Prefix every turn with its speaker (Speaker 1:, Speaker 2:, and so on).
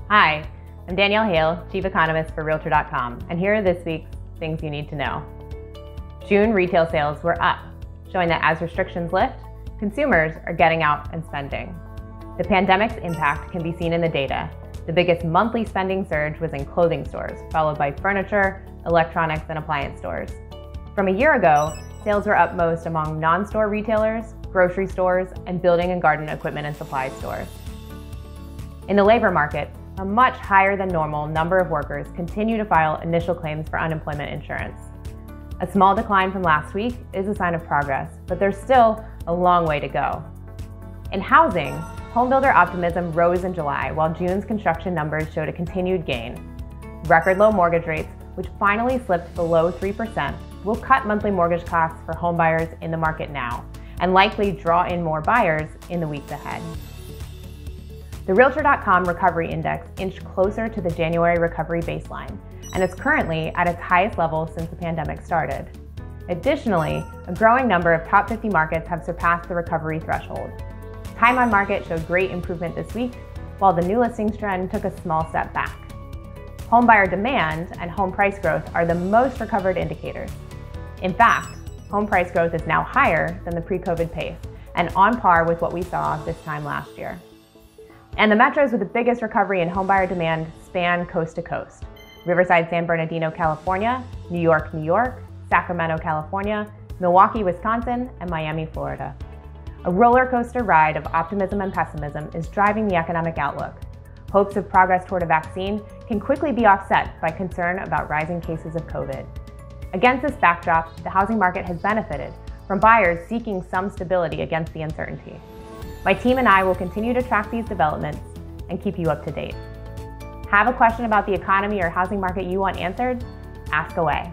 Speaker 1: Hi, I'm Danielle Hale, Chief Economist for Realtor.com, and here are this week's things you need to know. June retail sales were up, showing that as restrictions lift, consumers are getting out and spending. The pandemic's impact can be seen in the data. The biggest monthly spending surge was in clothing stores, followed by furniture, electronics, and appliance stores. From a year ago, sales were up most among non-store retailers, grocery stores, and building and garden equipment and supply stores. In the labor market, a much higher than normal number of workers continue to file initial claims for unemployment insurance. A small decline from last week is a sign of progress, but there's still a long way to go. In housing, homebuilder optimism rose in July, while June's construction numbers showed a continued gain. Record low mortgage rates, which finally slipped below 3%, will cut monthly mortgage costs for homebuyers in the market now, and likely draw in more buyers in the weeks ahead. The Realtor.com Recovery Index inched closer to the January recovery baseline, and is currently at its highest level since the pandemic started. Additionally, a growing number of top 50 markets have surpassed the recovery threshold. Time on market showed great improvement this week, while the new listings trend took a small step back. Homebuyer demand and home price growth are the most recovered indicators. In fact, home price growth is now higher than the pre-COVID pace, and on par with what we saw this time last year. And the metros with the biggest recovery in homebuyer demand span coast to coast: Riverside, San Bernardino, California; New York, New York; Sacramento, California; Milwaukee, Wisconsin; and Miami, Florida. A roller coaster ride of optimism and pessimism is driving the economic outlook. Hopes of progress toward a vaccine can quickly be offset by concern about rising cases of COVID. Against this backdrop, the housing market has benefited from buyers seeking some stability against the uncertainty. My team and I will continue to track these developments and keep you up to date. Have a question about the economy or housing market you want answered? Ask away.